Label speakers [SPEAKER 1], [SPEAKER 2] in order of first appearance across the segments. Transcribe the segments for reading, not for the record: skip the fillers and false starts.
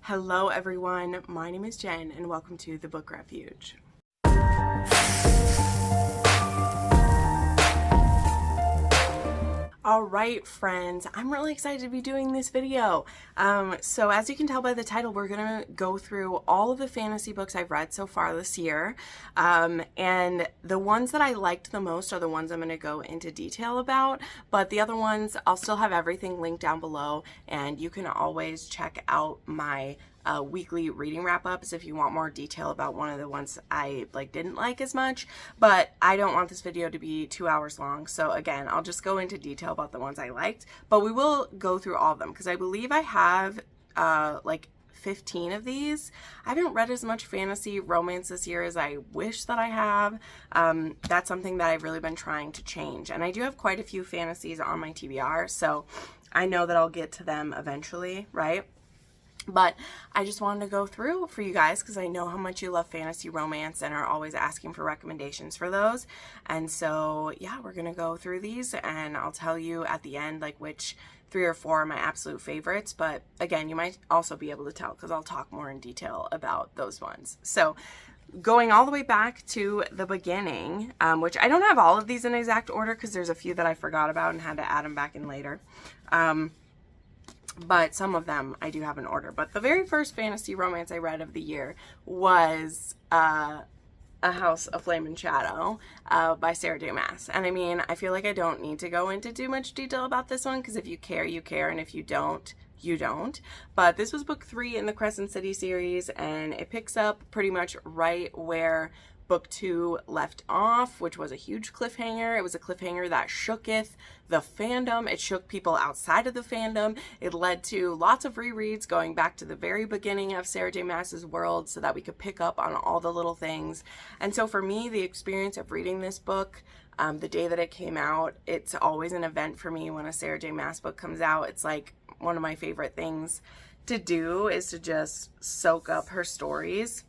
[SPEAKER 1] Hello everyone, my name is Jen and welcome to the Book Refuge. Alright friends, I'm really excited to be doing this video. So as you can tell by the title, we're going to go through all of the fantasy books I've read so far this year. And the ones that I liked the most are the ones I'm going to go into detail about. But the other ones, I'll still have everything linked down below. And you can always check out my weekly reading wrap-ups if you want more detail about one of the ones I didn't like as much. But I don't want this video to be 2 hours long, so again, I'll just go into detail about the ones I liked, but we will go through all of them because I believe I have 15 of these. I haven't read as much fantasy romance this year as I wish that I have. That's something that I've really been trying to change, and I do have quite a few fantasies on my TBR, so I know that I'll get to them eventually, right? But I just wanted to go through for you guys because I know how much you love fantasy romance and are always asking for recommendations for those. And so, yeah, we're going to go through these and I'll tell you at the end which 3 or 4 are my absolute favorites. But again, you might also be able to tell because I'll talk more in detail about those ones. So going all the way back to the beginning, which I don't have all of these in exact order because there's a few that I forgot about and had to add them back in later. But some of them I do have in order. But the very first fantasy romance I read of the year was A House of Flame and Shadow by Sarah J. Maas. And I mean, I feel like I don't need to go into too much detail about this one because if you care, you care, and if you don't, you don't. But this was book 3 in the Crescent City series, and it picks up pretty much right where book 2 left off, which was a huge cliffhanger. It was a cliffhanger that shooketh the fandom. It shook people outside of the fandom. It led to lots of rereads going back to the very beginning of Sarah J. Maas's world so that we could pick up on all the little things. And so for me, the experience of reading this book, the day that it came out, it's always an event for me when a Sarah J. Maas book comes out. It's like one of my favorite things to do is to just soak up her stories.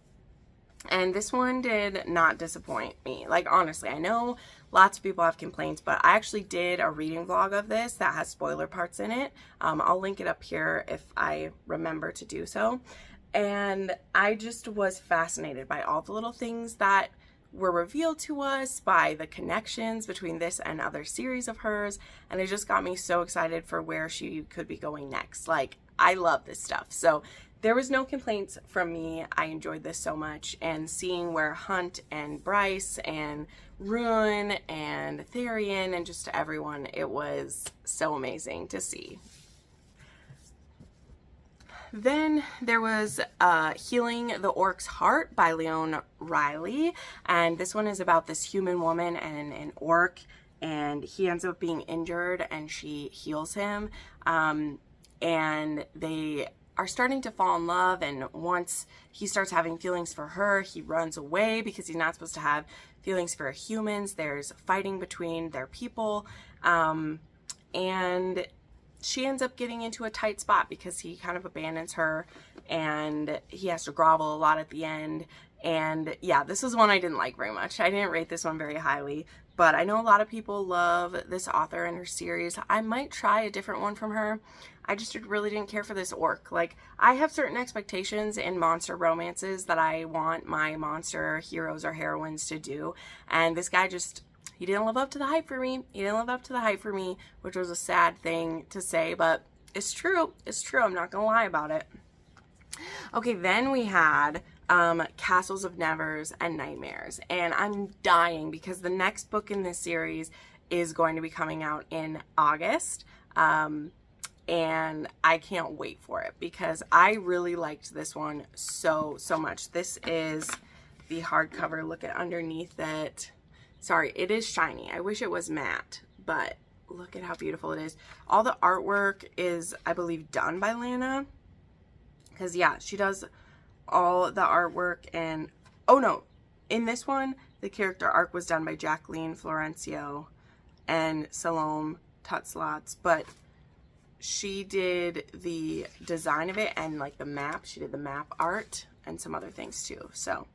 [SPEAKER 1] And this one did not disappoint me. Honestly, I know lots of people have complaints, but I actually did a reading vlog of this that has spoiler parts in it. I'll link it up here if I remember to do so. And I just was fascinated by all the little things that were revealed to us, by the connections between this and other series of hers. And it just got me so excited for where she could be going next. I love this stuff. So there was no complaints from me. I enjoyed this so much, and seeing where Hunt and Bryce and Ruin and Therian and just everyone, it was so amazing to see. Then there was Healing the Orc's Heart by Leon Riley, and this one is about this human woman and an orc, and he ends up being injured and she heals him, and they are starting to fall in love, and once he starts having feelings for her, he runs away because he's not supposed to have feelings for humans. There's fighting between their people, and she ends up getting into a tight spot because he kind of abandons her, and he has to grovel a lot at the end. And yeah, this is one I didn't like very much. I didn't rate this one very highly, but I know a lot of people love this author and her series. I might try a different one from her. I just really didn't care for this orc. I have certain expectations in monster romances that I want my monster heroes or heroines to do, and this guy he didn't live up to the hype for me. He didn't live up to the hype for me, which was a sad thing to say, but it's true. It's true. I'm not gonna lie about it. Okay, then we had Castles of Nevers and Nightmares, and I'm dying because the next book in this series is going to be coming out in August, and I can't wait for it because I really liked this one so much. This is the hardcover. Look at underneath it. Sorry, it is shiny. I wish it was matte, but look at how beautiful it is. All the artwork is, I believe, done by Lana, because yeah, she does all the artwork. And oh no, in this one the character arc was done by Jacqueline Florencio and Salome Tutzlotz, but she did the design of it and the map. She did the map art and some other things too. So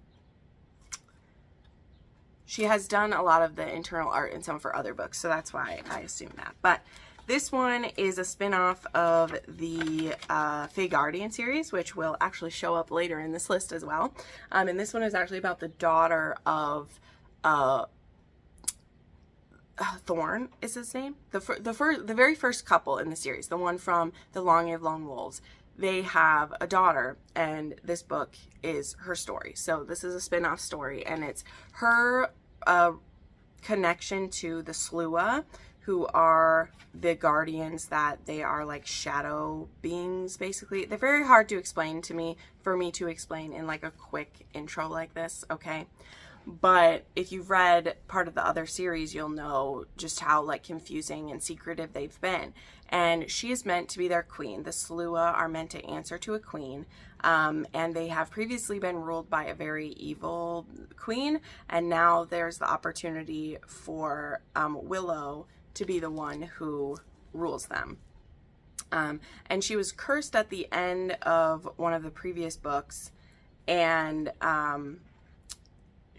[SPEAKER 1] she has done a lot of the internal art in some of her other books, so that's why I assume that. But This one is a spin-off of the Fae Guardian series, which will actually show up later in this list as well. And this one is actually about the daughter of Thorn is his name. The very first couple in the series, the one from The Longing of Lone Wolves, they have a daughter, and this book is her story. So this is a spin-off story, and it's her connection to the Slua, who are the guardians, that they are like shadow beings, basically. They're very hard to explain for me to explain in like a quick intro like this, okay? But if you've read part of the other series, you'll know just how like confusing and secretive they've been. And she is meant to be their queen. The Slua are meant to answer to a queen. And they have previously been ruled by a very evil queen. And now there's the opportunity for Willow to be the one who rules them. And she was cursed at the end of one of the previous books. And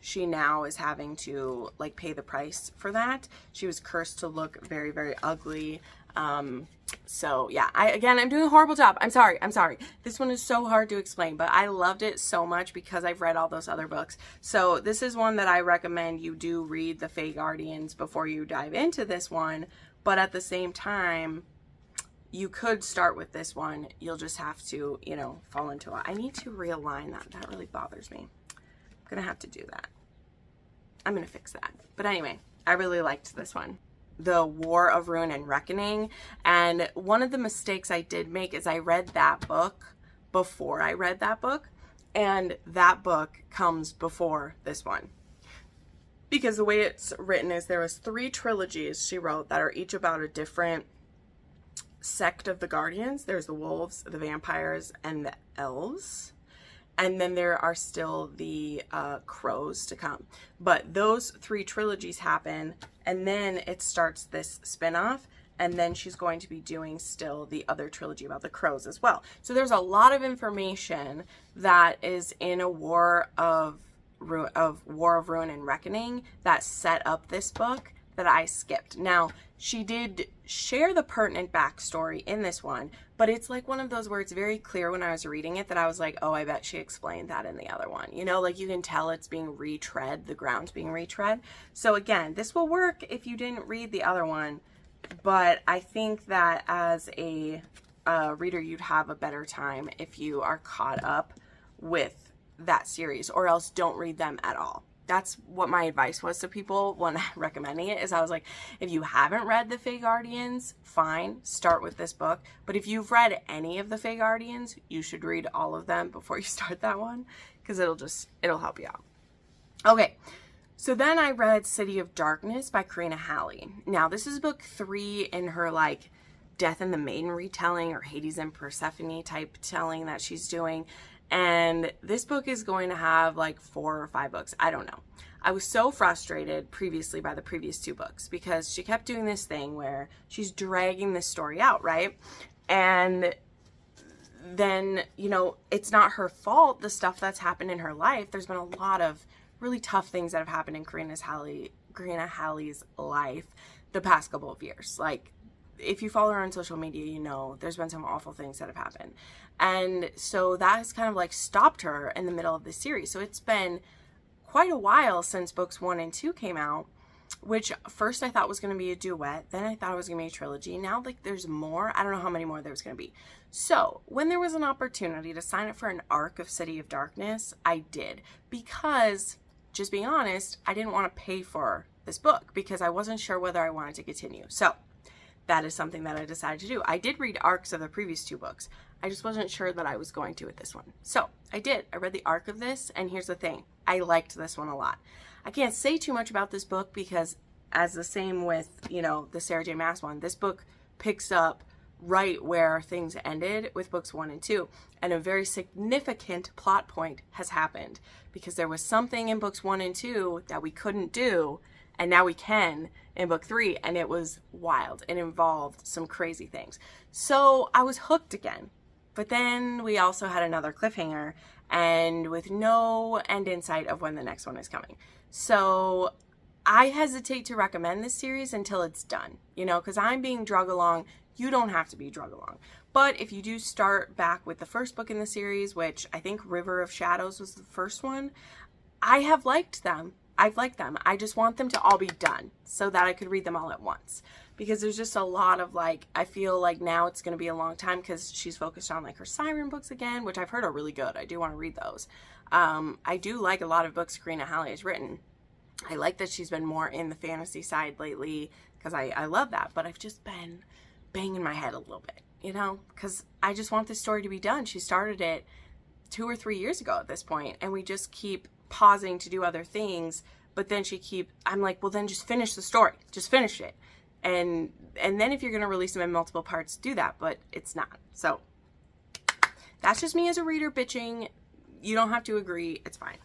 [SPEAKER 1] she now is having to like pay the price for that. She was cursed to look very, very ugly. So yeah, I'm doing a horrible job. I'm sorry. This one is so hard to explain, but I loved it so much because I've read all those other books. So this is one that I recommend you do read, the Fae Guardians, before you dive into this one. But at the same time, you could start with this one. You'll just have to, you know, fall into it. I need to realign that. That really bothers me. I'm gonna have to do that. I'm gonna fix that. But anyway, I really liked this one. The War of Ruin and Reckoning. And one of the mistakes I did make is I read that book before I read that book. And that book comes before this one. Because the way it's written is there was 3 trilogies she wrote that are each about a different sect of the Guardians. There's the wolves, the vampires, and the elves. And then there are still the crows to come. But those 3 trilogies happen, and then it starts this spin-off, and then she's going to be doing still the other trilogy about the crows as well. So there's a lot of information that is in a War of Ruin and Reckoning that set up this book that I skipped. Now, she did share the pertinent backstory in this one, but it's like one of those where it's very clear when I was reading it that I was like, oh, I bet she explained that in the other one. You know, like you can tell it's being retread, the ground's being retread. So again, this will work if you didn't read the other one, but I think that as a reader, you'd have a better time if you are caught up with that series, or else don't read them at all. That's what my advice was to people when recommending it, is I was like, if you haven't read the Fae Guardians, fine, start with this book. But if you've read any of the Fae Guardians, you should read all of them before you start that one, because it'll help you out. Okay, so then I read City of Darkness by Karina Halley. Now, this is book 3 in her like Death in the Maiden retelling, or Hades and Persephone type telling that she's doing. And this book is going to have like 4 or 5 books. I don't know. I was so frustrated previously by the previous 2 books because she kept doing this thing where she's dragging this story out, right? And then, you know, it's not her fault, the stuff that's happened in her life. There's been a lot of really tough things that have happened in Karina Halley's life the past couple of years. Like, if you follow her on social media, you know there's been some awful things that have happened. And so that has kind of like stopped her in the middle of the series. So it's been quite a while since books 1 and 2 came out, which first I thought was going to be a duet. Then I thought it was going to be a trilogy. Now like there's more. I don't know how many more there's going to be. So when there was an opportunity to sign up for an arc of City of Darkness, I did. Because, just being honest, I didn't want to pay for this book because I wasn't sure whether I wanted to continue. So that is something that I decided to do. I did read arcs of the previous 2 books. I just wasn't sure that I was going to with this one. So I did. I read the arc of this, and here's the thing. I liked this one a lot. I can't say too much about this book because, as the same with, you know, the Sarah J. Maas one, this book picks up right where things ended with books 1 and 2. And a very significant plot point has happened because there was something in books 1 and 2 that we couldn't do, and now we can in book 3, and it was wild. It involved some crazy things. So I was hooked again. But then we also had another cliffhanger, and with no end in sight of when the next one is coming. So I hesitate to recommend this series until it's done, you know, because I'm being drug along. You don't have to be drug along. But if you do start back with the first book in the series, which I think River of Shadows was the first one, I have liked them. I've liked them. I just want them to all be done so that I could read them all at once. Because there's just a lot of like, I feel like now it's going to be a long time because she's focused on like her Siren books again, which I've heard are really good. I do want to read those. I do like a lot of books Karina Halle has written. I like that she's been more in the fantasy side lately because I love that. But I've just been banging my head a little bit, you know, because I just want this story to be done. She started it 2 or 3 years ago at this point, and we just keep pausing to do other things. But then I'm like, well, then just finish the story. Just finish it. And then if you're going to release them in multiple parts, do that. But it's not. So that's just me as a reader bitching. You don't have to agree. It's fine.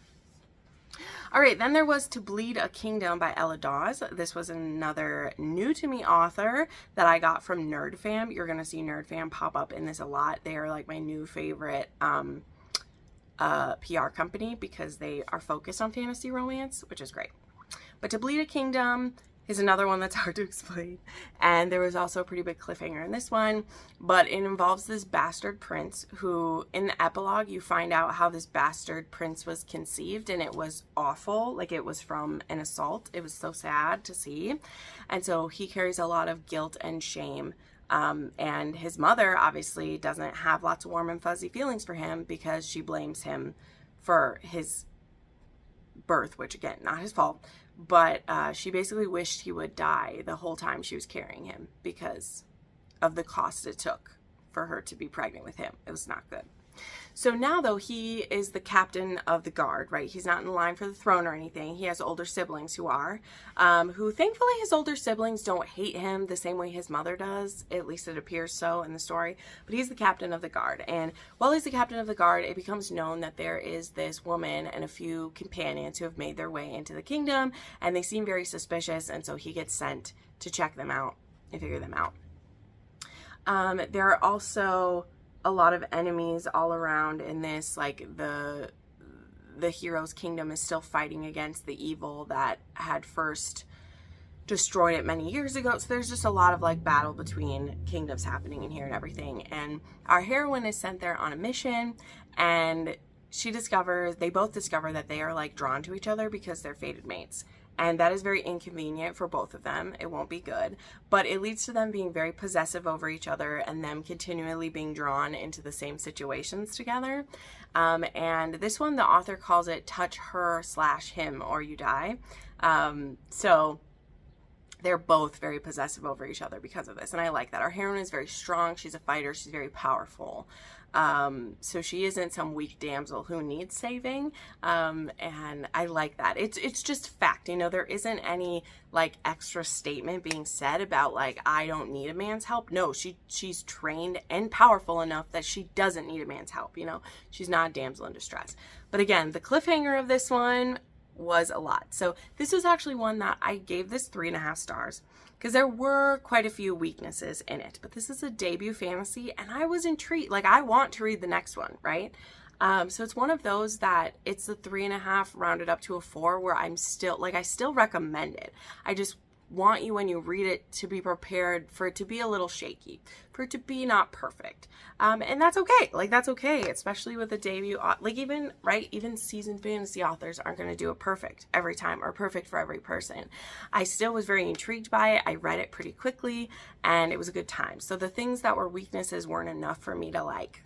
[SPEAKER 1] All right, then there was To Bleed a Kingdom by Ella Dawes. This was another new to me author that I got from NerdFam. You're going to see NerdFam pop up in this a lot. They are like my new favorite PR company because they are focused on fantasy romance, which is great. But To Bleed a Kingdom is another one that's hard to explain. And there was also a pretty big cliffhanger in this one, but it involves this bastard prince who, in the epilogue, you find out how this bastard prince was conceived, and it was awful. Like, it was from an assault. It was so sad to see. And so he carries a lot of guilt and shame. And his mother obviously doesn't have lots of warm and fuzzy feelings for him because she blames him for his birth, which again, not his fault. But she basically wished he would die the whole time she was carrying him because of the cost it took for her to be pregnant with him. It was not good. So now, though, he is the captain of the guard, right? He's not in line for the throne or anything. He has older siblings who are, who thankfully his older siblings don't hate him the same way his mother does. At least it appears so in the story. But he's the captain of the guard. And while he's the captain of the guard, it becomes known that there is this woman and a few companions who have made their way into the kingdom. And they seem very suspicious. And so he gets sent to check them out and figure them out. There are also a lot of enemies all around in this. Like the hero's kingdom is still fighting against the evil that had first destroyed it many years ago. So there's just a lot of like battle between kingdoms happening in here and everything. And our heroine is sent there on a mission, and they both discover that they are like drawn to each other because they're fated mates. And that is very inconvenient for both of them. It won't be good. But it leads to them being very possessive over each other and them continually being drawn into the same situations together. And this one, the author calls it touch her / him or you die. So they're both very possessive over each other because of this. And I like that. Our heroine is very strong. She's a fighter. She's very powerful. So she isn't some weak damsel who needs saving. And I like that. It's just fact, you know, there isn't any like extra statement being said about like, I don't need a man's help. No, she's trained and powerful enough that she doesn't need a man's help. You know, she's not a damsel in distress. But again, the cliffhanger of this one was a lot. So this was actually one that I gave this 3.5 stars. Because there were quite a few weaknesses in it. But this is a debut fantasy, and I was intrigued. Like, I want to read the next one, right? So it's one of those that it's a 3.5 rounded up to a 4 where I'm still, like, I still recommend it. I just want you, when you read it, to be prepared for it to be a little shaky, for it to be not perfect. And that's okay. Like, that's okay, especially with a debut. Like, even, right, even seasoned fantasy authors aren't going to do it perfect every time or perfect for every person. I still was very intrigued by it. I read it pretty quickly, and it was a good time. So the things that were weaknesses weren't enough for me to, like,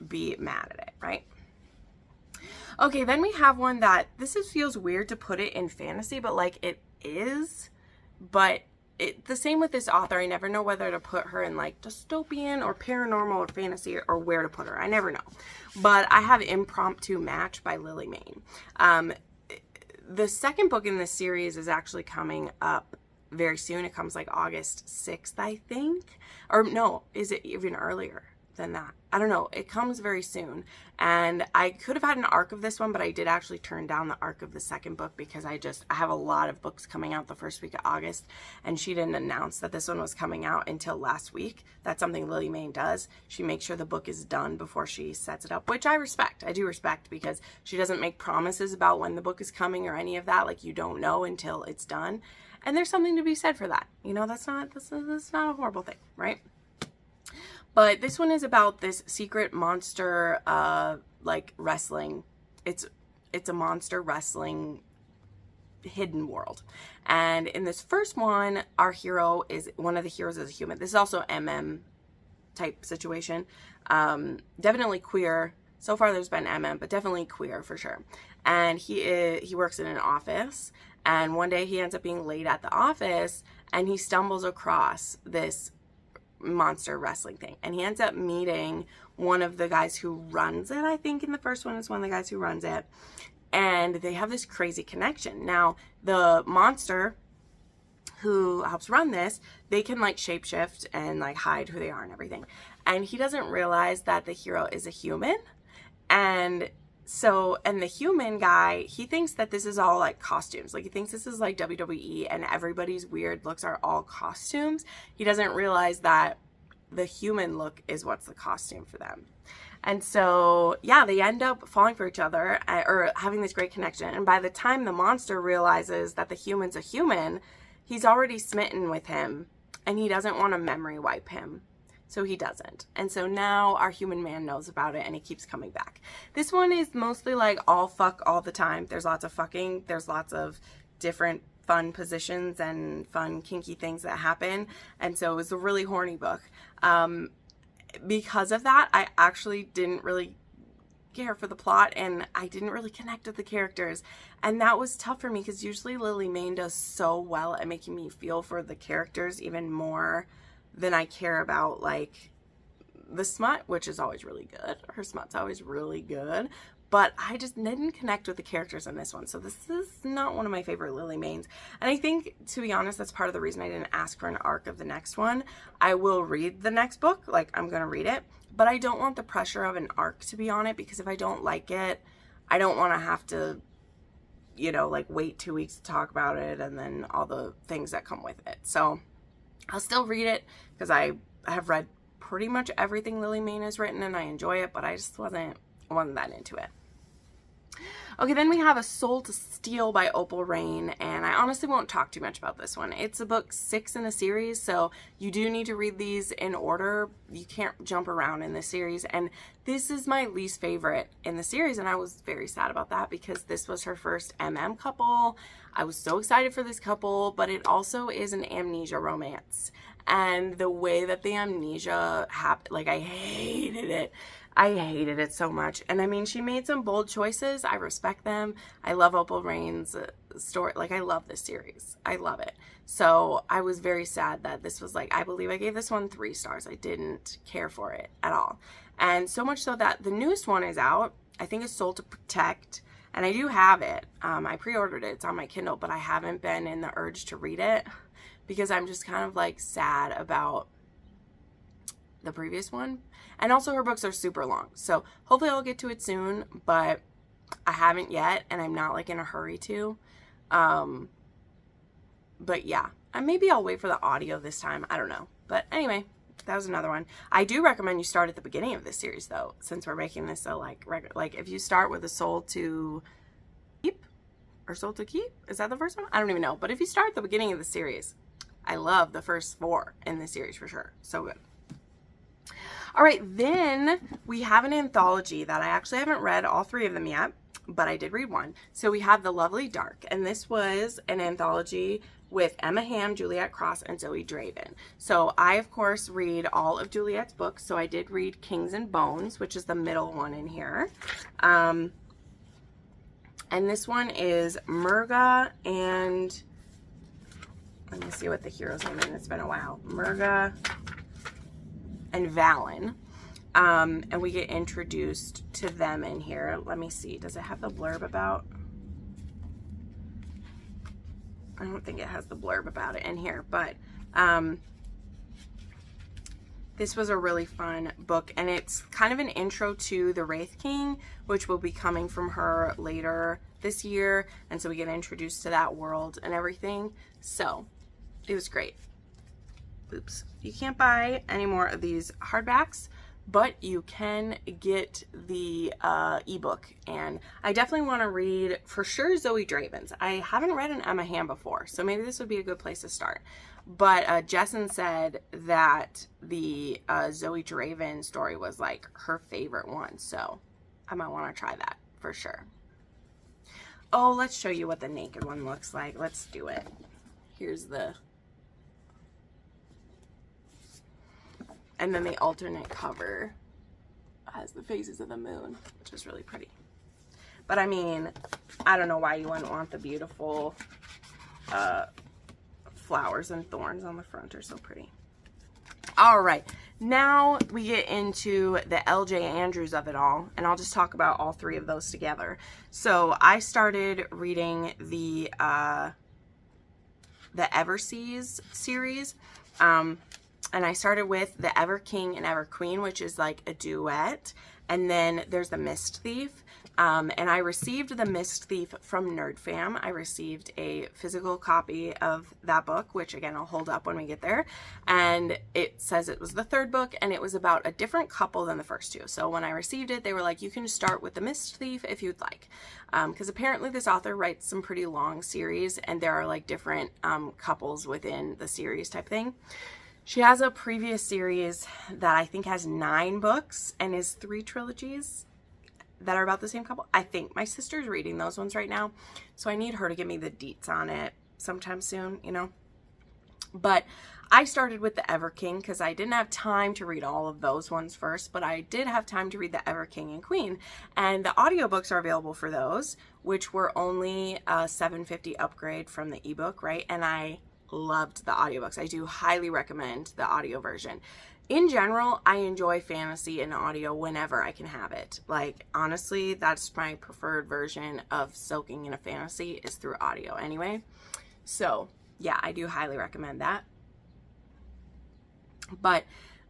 [SPEAKER 1] be mad at it, right? Okay, then we have one that, feels weird to put it in fantasy, but, like, it is. But the same with this author. I never know whether to put her in like dystopian or paranormal or fantasy or where to put her. I never know. But I have Impromptu Match by Lily Mayne. The second book in this series is actually coming up very soon. It comes like August 6th, I think. Or no, is it even earlier? than that. I don't know. It comes very soon. And I could have had an arc of this one, but I did actually turn down the arc of the second book because I have a lot of books coming out the first week of August, and she didn't announce that this one was coming out until last week. That's something Lily Mayne does. She makes sure the book is done before she sets it up, which I respect. I do respect, because she doesn't make promises about when the book is coming or any of that. Like, you don't know until it's done. And there's something to be said for that. You know, that's not a horrible thing, right? But this one is about this secret monster, like wrestling. It's a monster wrestling hidden world. And in this first one, our hero is, one of the heroes is a human. This is also MM type situation. Definitely queer. So far there's been MM, but definitely queer for sure. And he works in an office, and one day he ends up being late at the office, and he stumbles across this monster wrestling thing, and he ends up meeting one of the guys who runs it. I think in the first one is one of the guys who runs it, and they have this crazy connection. Now, the monster who helps run this, they can like shapeshift and like hide who they are and everything, and he doesn't realize that the hero is a human. And the human guy, he thinks that this is all like costumes. Like, he thinks this is like WWE and everybody's weird looks are all costumes. He doesn't realize that the human look is what's the costume for them. And so, yeah, they end up falling for each other, or having this great connection. And by the time the monster realizes that the human's a human, he's already smitten with him, and he doesn't want to memory wipe him. So he doesn't. And so now our human man knows about it, and he keeps coming back. This one is mostly like all fuck all the time. There's lots of fucking. There's lots of different fun positions and fun kinky things that happen. And so it was a really horny book. Because of that, I actually didn't really care for the plot, and I didn't really connect with the characters. And that was tough for me, because usually Lily Mayne does so well at making me feel for the characters even more than I care about like the smut, which is always really good. Her smut's always really good, but I just didn't connect with the characters in this one. So this is not one of my favorite Lily Maynes. And I think, to be honest, that's part of the reason I didn't ask for an arc of the next one. I will read the next book, like I'm gonna read it, but I don't want the pressure of an arc to be on it, because if I don't like it, I don't want to have to, you know, like wait 2 weeks to talk about it and then all the things that come with it. So I'll still read it, because I have read pretty much everything Lily Mayne has written, and I enjoy it, but I just wasn't that into it. Okay, then we have A Soul to Steal by Opal Rain, and I honestly won't talk too much about this one. It's a book 6 in a series, so you do need to read these in order. You can't jump around in this series, and this is my least favorite in the series, and I was very sad about that, because this was her first MM couple. I was so excited for this couple, but it also is an amnesia romance, and the way that the amnesia happened, like, I hated it. I hated it so much. And I mean, she made some bold choices. I respect them. I love Opal Rain's story. Like, I love this series. I love it. So I was very sad that this was like, I believe I gave this one 3 stars. I didn't care for it at all. And so much so that the newest one is out. I think it's Soul to Protect. And I do have it. I pre-ordered it. It's on my Kindle, but I haven't been in the urge to read it, because I'm just kind of like sad about the previous one. And also, her books are super long, so hopefully I'll get to it soon, but I haven't yet, and I'm not like in a hurry to. But yeah, and maybe I'll wait for the audio this time. I don't know. But anyway, that was another one. I do recommend you start at the beginning of this series, though, since we're making this so like if you start with A Soul to Keep, or Soul to Keep, is that the first one? I don't even know. But if you start at the beginning of the series, I love the first 4 in this series for sure. So good. All right, then we have an anthology that I actually haven't read all 3 of them yet, but I did read one. So we have The Lovely Dark, and this was an anthology with Emma Hamm, Juliet Cross, and Zoe Draven. So I, of course, read all of Juliet's books. So I did read Kings and Bones, which is the middle one in here. And this one is Murga and, let me see what the hero's name is. It's been a while. Murga and Valen. And we get introduced to them in here. Let me see. Does it have the blurb about? I don't think it has the blurb about it in here, but this was a really fun book, and it's kind of an intro to the Wraith King, which will be coming from her later this year, and so we get introduced to that world and everything. So it was great. Oops. You can't buy any more of these hardbacks, but you can get the ebook, and I definitely want to read for sure Zoe Draven's. I haven't read an Emma Hamm before, so maybe this would be a good place to start. But Jesson said that the Zoe Draven story was like her favorite one, so I might want to try that for sure. Oh, let's show you what the naked one looks like. Let's do it. Here's the... And then the alternate cover has the phases of the moon, which is really pretty. But I mean, I don't know why you wouldn't want the beautiful flowers and thorns on the front. Are so pretty. All right, now we get into the L.J. Andrews of it all, and I'll just talk about all three of those together. So I started reading the Everseas series. And I started with the Ever King and Ever Queen, which is like a duet. And then there's the Mist Thief. And I received the Mist Thief from NerdFam. I received a physical copy of that book, which again, I'll hold up when we get there. And it says it was the third book, and it was about a different couple than the first two. So when I received it, they were like, you can start with the Mist Thief if you'd like. Because apparently this author writes some pretty long series, and there are like different couples within the series type thing. She has a previous series that I think has 9 books and is 3 trilogies that are about the same couple. I think my sister's reading those ones right now, so I need her to give me the deets on it sometime soon, you know. But I started with the Ever King because I didn't have time to read all of those ones first, but I did have time to read the Ever King and Queen. And the audiobooks are available for those, which were only a $7.50 upgrade from the ebook, right? And I loved the audiobooks. I do highly recommend the audio version. In general, I enjoy fantasy and audio whenever I can have it. Like, honestly, that's my preferred version of soaking in a fantasy is through audio anyway. So, yeah, I do highly recommend that. But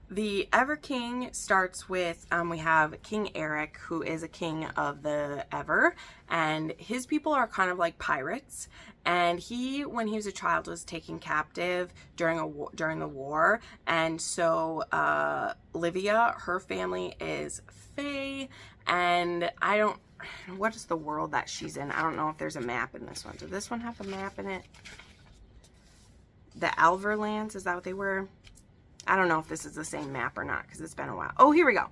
[SPEAKER 1] the Ever King starts with, we have King Eric, who is a king of the Ever, and his people are kind of like pirates. And he, when he was a child, was taken captive during the war. And so Livia, her family is Fae, and what is the world that she's in? I don't know if there's a map in this one. Did this one have a map in it? The Alverlands, is that what they were? I don't know if this is the same map or not because it's been a while. Oh, here we go.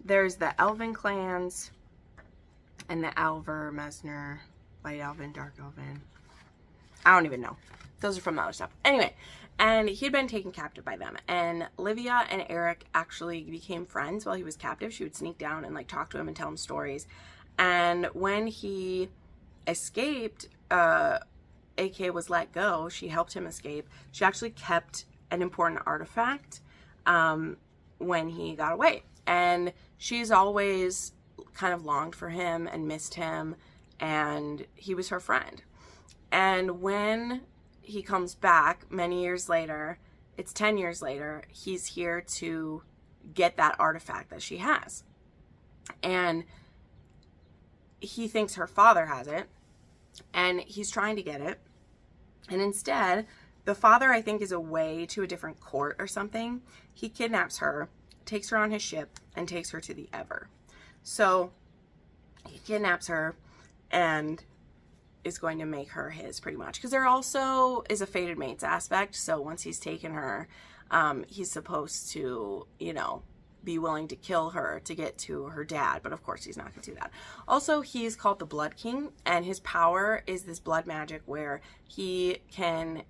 [SPEAKER 1] There's the Elven clans and the Alver, Mesner, White Elven, Dark Elven. I don't even know. Those are from the other stuff. Anyway, and he'd been taken captive by them. And Livia and Eric actually became friends while he was captive. She would sneak down and like talk to him and tell him stories. And when he escaped, AK was let go. She helped him escape. She actually kept an important artifact when he got away, and she's always kind of longed for him and missed him, and he was her friend. And when he comes back many years later, it's 10 years later, he's here to get that artifact that she has, and he thinks her father has it, and he's trying to get it, and instead the father, I think, is away to a different court or something. He kidnaps her, takes her on his ship, and takes her to the Ever. So he kidnaps her and is going to make her his, pretty much. Because there also is a fated mates aspect. So once he's taken her, he's supposed to, you know, be willing to kill her to get to her dad. But of course, he's not going to do that. Also, he's called the Blood King. And his power is this blood magic where he can...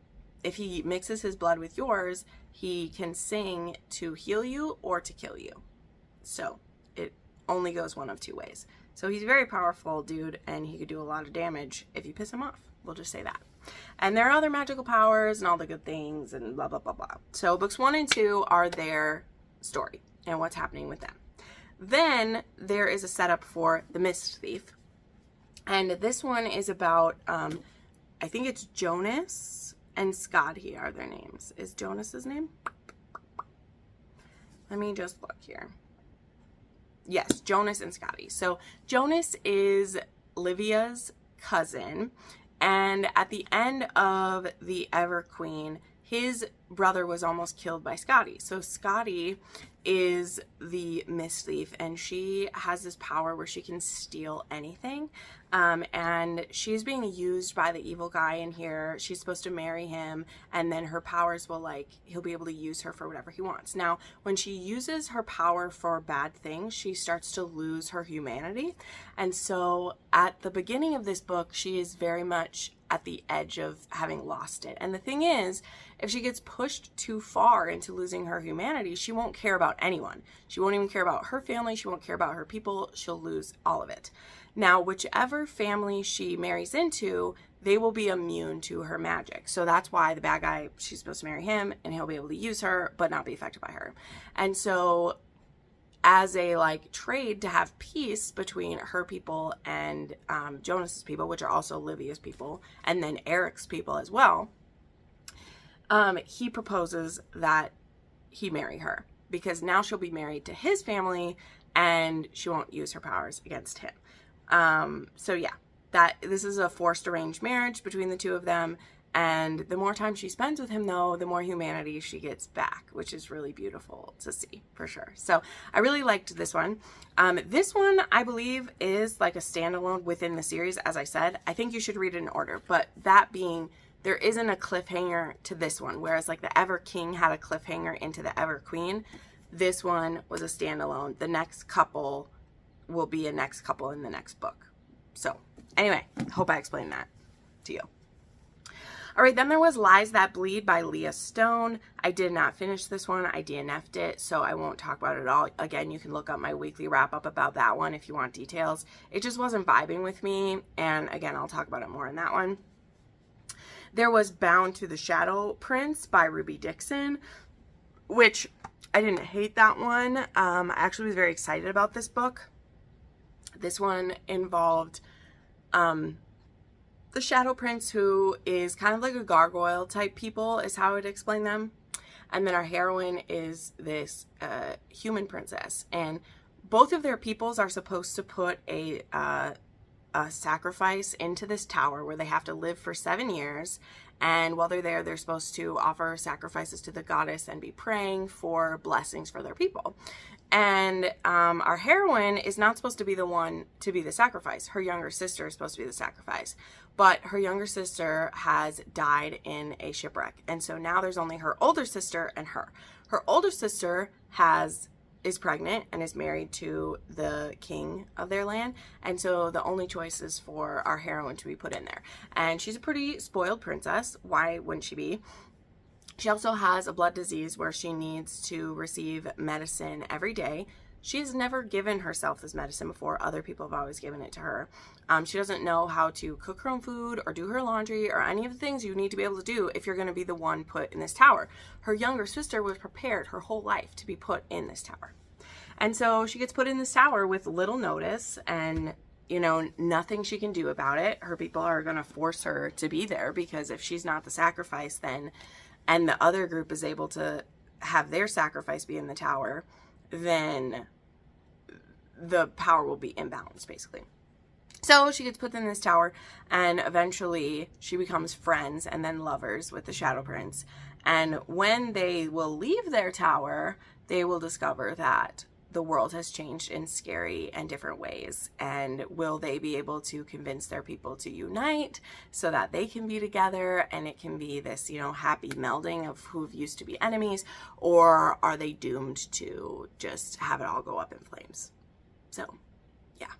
[SPEAKER 1] If he mixes his blood with yours, he can sing to heal you or to kill you. So it only goes one of 2 ways. So he's a very powerful dude, and he could do a lot of damage if you piss him off. We'll just say that. And there are other magical powers and all the good things and blah, blah, blah, blah. So books 1 and 2 are their story and what's happening with them. Then there is a setup for the Mist Thief. And this one is about, I think it's Jonas and Scotty are their names. Is Jonas's name? Let me just look here. Yes, Jonas and Scotty. So Jonas is Livia's cousin, and at the end of the Ever Queen, his brother was almost killed by Scotty. So Scotty is the misleaf, and she has this power where she can steal anything. And she's being used by the evil guy in here. She's supposed to marry him, and then her powers will, like, he'll be able to use her for whatever he wants. Now, when she uses her power for bad things, she starts to lose her humanity. And so at the beginning of this book, she is very much at the edge of having lost it. And the thing is, if she gets pushed too far into losing her humanity, she won't care about anyone. She won't even care about her family. She won't care about her people. She'll lose all of it. Now, whichever family she marries into, they will be immune to her magic. So that's why the bad guy, she's supposed to marry him, and he'll be able to use her, but not be affected by her. And so as a, like, trade to have peace between her people and Jonas's people, which are also Livia's people, and then Eric's people as well, he proposes that he marry her, because now she'll be married to his family and she won't use her powers against him. So yeah, this is a forced arranged marriage between the two of them. And the more time she spends with him, though, the more humanity she gets back, which is really beautiful to see, for sure. So I really liked this one. This one, I believe, is like a standalone within the series. As I said, I think you should read it in order. But that being, there isn't a cliffhanger to this one. Whereas like the Ever King had a cliffhanger into the Ever Queen, this one was a standalone. The next couple will be a next couple in the next book. So anyway, hope I explained that to you. All right, then there was Lies That Bleed by Leah Stone. I did not finish this one. I DNF'd it, so I won't talk about it at all. Again, you can look up my weekly wrap-up about that one if you want details. It just wasn't vibing with me, and again, I'll talk about it more in that one. There was Bound to the Shadow Prince by Ruby Dixon, which I didn't hate that one. I actually was very excited about this book. This one involved the Shadow Prince, who is kind of like a gargoyle type people, is how I would explain them. And then our heroine is this human princess. And both of their peoples are supposed to put a sacrifice into this tower where they have to live for 7 years. And while they're there, they're supposed to offer sacrifices to the goddess and be praying for blessings for their people. And our heroine is not supposed to be the one to be the sacrifice. Her younger sister is supposed to be the sacrifice. But her younger sister has died in a shipwreck. And so now there's only her older sister and her. Her older sister is pregnant and is married to the king of their land. And so the only choice is for our heroine to be put in there. And she's a pretty spoiled princess. Why wouldn't she be? She also has a blood disease where she needs to receive medicine every day. She's never given herself this medicine before. Other people have always given it to her. She doesn't know how to cook her own food or do her laundry or any of the things you need to be able to do if you're going to be the one put in this tower. Her younger sister was prepared her whole life to be put in this tower. And so she gets put in this tower with little notice and, you know, nothing she can do about it. Her people are going to force her to be there because if she's not the sacrifice, then, and the other group is able to have their sacrifice be in the tower, then the power will be imbalanced, basically. So she gets put in this tower, and eventually she becomes friends and then lovers with the Shadow Prince. And when they will leave their tower, they will discover that the world has changed in scary and different ways. And will they be able to convince their people to unite so that they can be together and it can be this, you know, happy melding of who used to be enemies? Or are they doomed to just have it all go up in flames? So, yeah.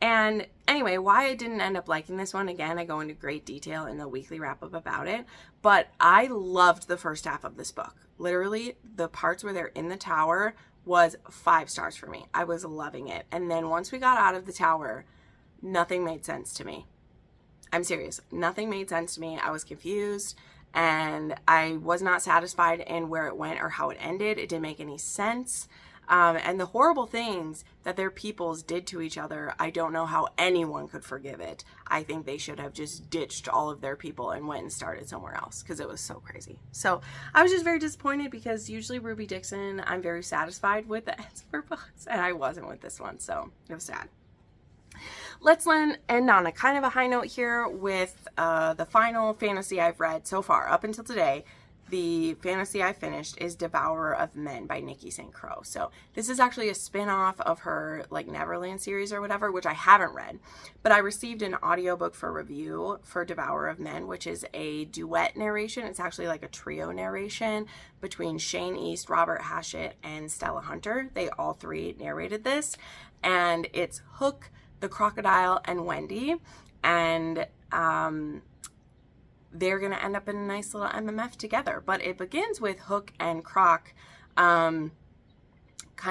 [SPEAKER 1] And anyway, why I didn't end up liking this one, again, I go into great detail in the weekly wrap-up about it, but I loved the first half of this book. Literally, the parts where they're in the tower was 5 stars for me. I was loving it. And then once we got out of the tower, nothing made sense to me. I'm serious. Nothing made sense to me. I was confused, and I was not satisfied in where it went or how it ended. It didn't make any sense. And the horrible things that their peoples did to each other, I don't know how anyone could forgive it. I think they should have just ditched all of their people and went and started somewhere else, because it was so crazy. So I was just very disappointed, because usually Ruby Dixon, I'm very satisfied with the ends of her books, and I wasn't with this one, so it was sad. Let's end on a kind of a high note here with the final fantasy I've read so far up until today. The fantasy I finished is Devour of Men by Nikki St. Croix. So this is actually a spin-off of her like Neverland series or whatever, which I haven't read, but I received an audiobook for review for Devour of Men, which is a duet narration. It's actually like a trio narration between Shane East, Robert Hachette, and Stella Hunter. They all three narrated this, and it's Hook, the Crocodile, and Wendy, and they're going to end up in a nice little MMF together. But it begins with Hook and Croc kind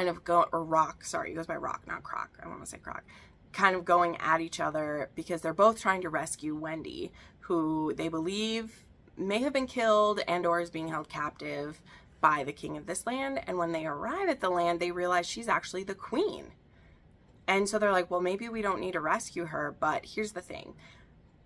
[SPEAKER 1] of he goes by Rock, not Croc. I want to say Croc. Kind of going at each other because they're both trying to rescue Wendy, who they believe may have been killed and or is being held captive by the king of this land. And when they arrive at the land, they realize she's actually the queen. And so they're like, well, maybe we don't need to rescue her, but here's the thing.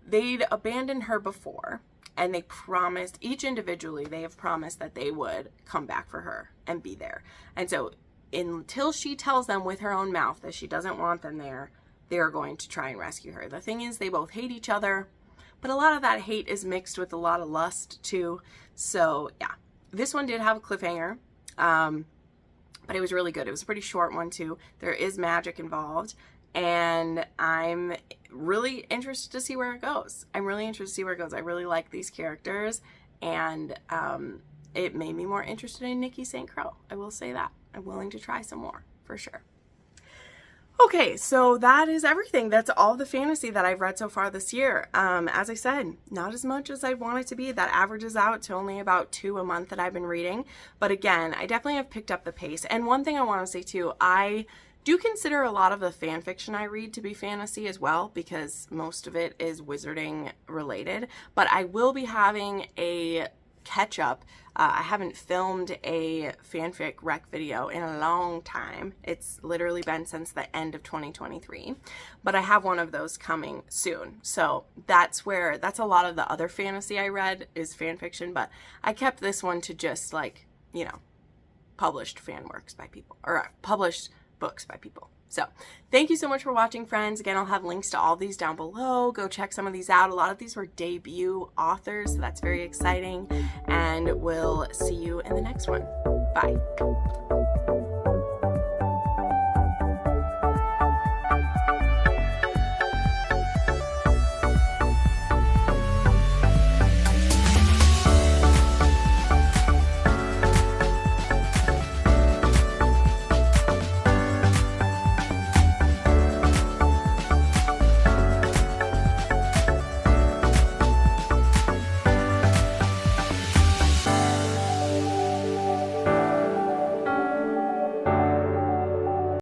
[SPEAKER 1] They'd abandoned her before, and they promised, each individually, they have promised that they would come back for her and be there. And so until she tells them with her own mouth that she doesn't want them there, they're going to try and rescue her. The thing is, they both hate each other, but a lot of that hate is mixed with a lot of lust too. So yeah, this one did have a cliffhanger, but it was really good. It was a pretty short one too. There is magic involved, and I'm really interested to see where it goes. I really like these characters, and it made me more interested in Nikki St. Croix. I will say that. I'm willing to try some more, for sure. Okay, so that is everything. That's all the fantasy that I've read so far this year. As I said, not as much as I want it to be. That averages out to only about 2 a month that I've been reading. But again, I definitely have picked up the pace. And one thing I want to say too, I do consider a lot of the fan fiction I read to be fantasy as well, because most of it is wizarding related. But I will be having a catch up. I haven't filmed a fanfic rec video in a long time. It's literally been since the end of 2023, but I have one of those coming soon. So that's a lot of the other fantasy I read is fan fiction, but I kept this one to just like, you know, published fan works by people, or published books by people. So thank you so much for watching, friends. Again, I'll have links to all these down below. Go check some of these out. A lot of these were debut authors, so that's very exciting. And we'll see you in the next one. Bye.